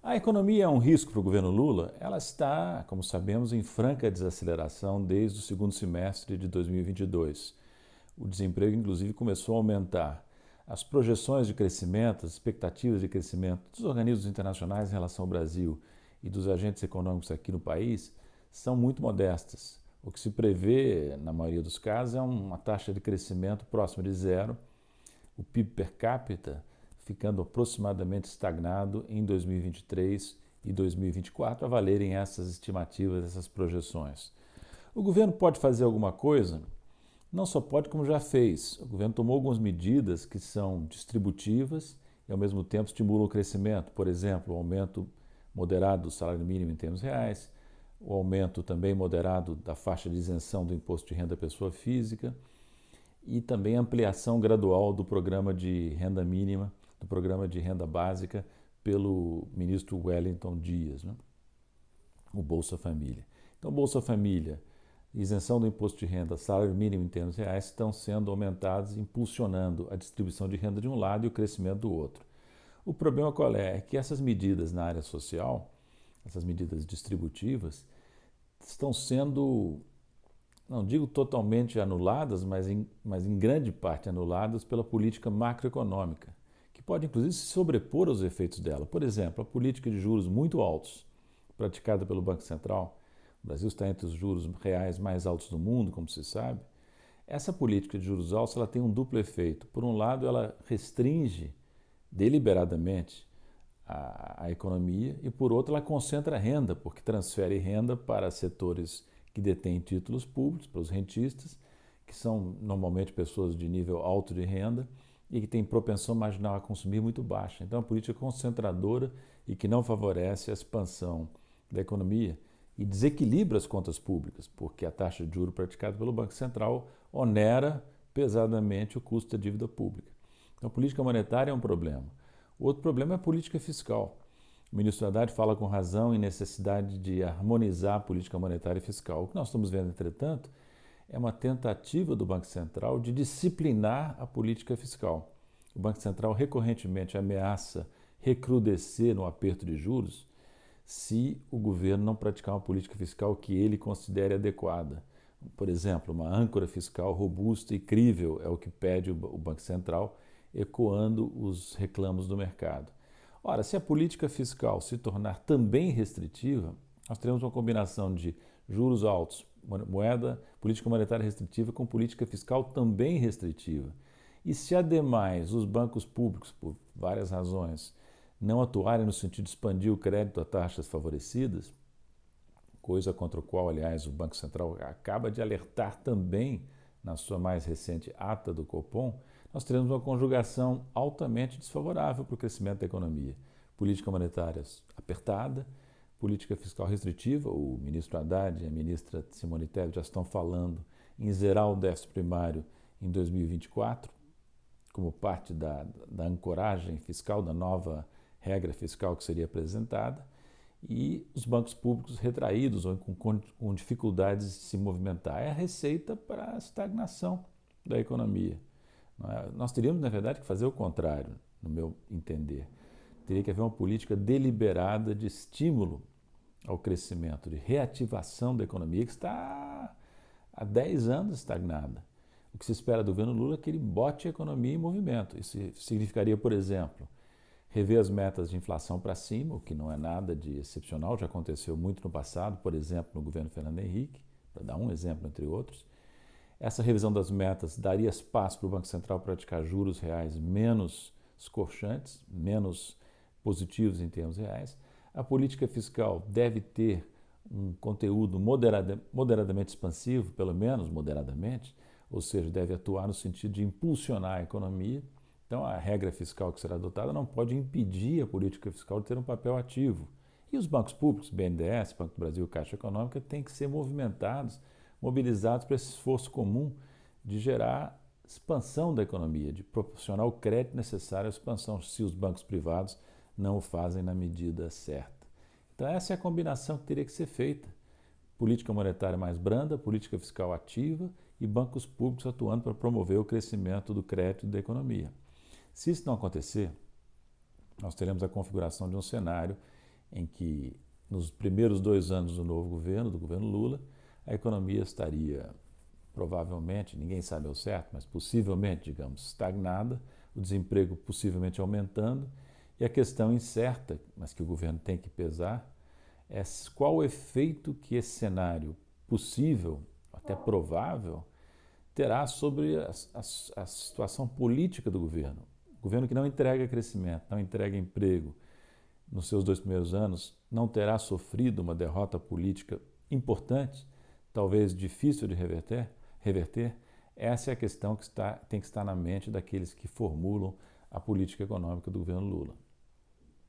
A economia é um risco para o governo Lula? Ela está, como sabemos, em franca desaceleração desde o segundo semestre de 2022. O desemprego, inclusive, começou a aumentar. As projeções de crescimento, as expectativas de crescimento dos organismos internacionais em relação ao Brasil e dos agentes econômicos aqui no país são muito modestas. O que se prevê, na maioria dos casos, é uma taxa de crescimento próxima de zero, o PIB per capita ficando aproximadamente estagnado em 2023 e 2024, a valerem essas estimativas, essas projeções. O governo pode fazer alguma coisa? Não só pode, como já fez. O governo tomou algumas medidas que são distributivas e, ao mesmo tempo, estimulam o crescimento. Por exemplo, o aumento moderado do salário mínimo em termos reais, o aumento também moderado da faixa de isenção do imposto de renda à pessoa física e também a ampliação gradual do programa de renda mínima, do programa de renda básica pelo ministro Wellington Dias, né? O Bolsa Família. Então, Bolsa Família, isenção do imposto de renda, salário mínimo em termos reais estão sendo aumentados, impulsionando a distribuição de renda de um lado e o crescimento do outro. O problema qual é? É que essas medidas na área social, essas medidas distributivas, estão sendo, não digo totalmente anuladas, mas em grande parte anuladas pela política macroeconômica, que pode inclusive se sobrepor aos efeitos dela. Por exemplo, a política de juros muito altos, praticada pelo Banco Central. O Brasil está entre os juros reais mais altos do mundo, como se sabe. Essa política de juros altos ela tem um duplo efeito. Por um lado, ela restringe deliberadamente a economia e, por outro, ela concentra renda, porque transfere renda para setores que detêm títulos públicos, para os rentistas, que são normalmente pessoas de nível alto de renda e que têm propensão marginal a consumir muito baixa. Então, é uma política concentradora e que não favorece a expansão da economia e desequilibra as contas públicas, porque a taxa de juros praticada pelo Banco Central onera pesadamente o custo da dívida pública. Então, a política monetária é um problema. Outro problema é a política fiscal. O ministro Haddad fala com razão em necessidade de harmonizar a política monetária e fiscal. O que nós estamos vendo, entretanto, é uma tentativa do Banco Central de disciplinar a política fiscal. O Banco Central recorrentemente ameaça recrudescer no aperto de juros se o governo não praticar uma política fiscal que ele considere adequada. Por exemplo, uma âncora fiscal robusta e crível é o que pede o Banco Central, ecoando os reclamos do mercado. Ora, se a política fiscal se tornar também restritiva, nós teremos uma combinação de juros altos, política monetária restritiva com política fiscal também restritiva. E se, ademais, os bancos públicos, por várias razões, não atuarem no sentido de expandir o crédito a taxas favorecidas, coisa contra a qual, aliás, o Banco Central acaba de alertar também na sua mais recente ata do Copom, nós teremos uma conjugação altamente desfavorável para o crescimento da economia. Política monetária apertada, política fiscal restritiva, o ministro Haddad e a ministra Simone Tebet já estão falando em zerar o déficit primário em 2024, como parte da ancoragem fiscal, da nova regra fiscal que seria apresentada, e os bancos públicos retraídos ou com dificuldades de se movimentar. É a receita para a estagnação da economia. Nós teríamos, na verdade, que fazer o contrário, no meu entender. Teria que haver uma política deliberada de estímulo ao crescimento, de reativação da economia, que está há 10 anos estagnada. O que se espera do governo Lula é que ele bote a economia em movimento. Isso significaria, por exemplo, rever as metas de inflação para cima, o que não é nada de excepcional, já aconteceu muito no passado, por exemplo, no governo Fernando Henrique, para dar um exemplo entre outros. Essa revisão das metas daria espaço para o Banco Central praticar juros reais menos escorchantes, menos positivos em termos reais. A política fiscal deve ter um conteúdo moderadamente expansivo, pelo menos moderadamente, ou seja, deve atuar no sentido de impulsionar a economia. Então, a regra fiscal que será adotada não pode impedir a política fiscal de ter um papel ativo. E os bancos públicos, BNDES, Banco do Brasil, Caixa Econômica, têm que ser mobilizados para esse esforço comum de gerar expansão da economia, de proporcionar o crédito necessário à expansão, se os bancos privados não o fazem na medida certa. Então, essa é a combinação que teria que ser feita. Política monetária mais branda, política fiscal ativa e bancos públicos atuando para promover o crescimento do crédito e da economia. Se isso não acontecer, nós teremos a configuração de um cenário em que nos primeiros 2 anos do novo governo, do governo Lula, a economia estaria provavelmente, ninguém sabe ao certo, mas possivelmente, digamos, estagnada, o desemprego possivelmente aumentando, e a questão incerta, mas que o governo tem que pesar, é qual o efeito que esse cenário possível, até provável, terá sobre a situação política do governo. O governo que não entrega crescimento, não entrega emprego nos seus 2 primeiros anos, não terá sofrido uma derrota política importante, talvez difícil de reverter? Essa é a questão que tem que estar na mente daqueles que formulam a política econômica do governo Lula.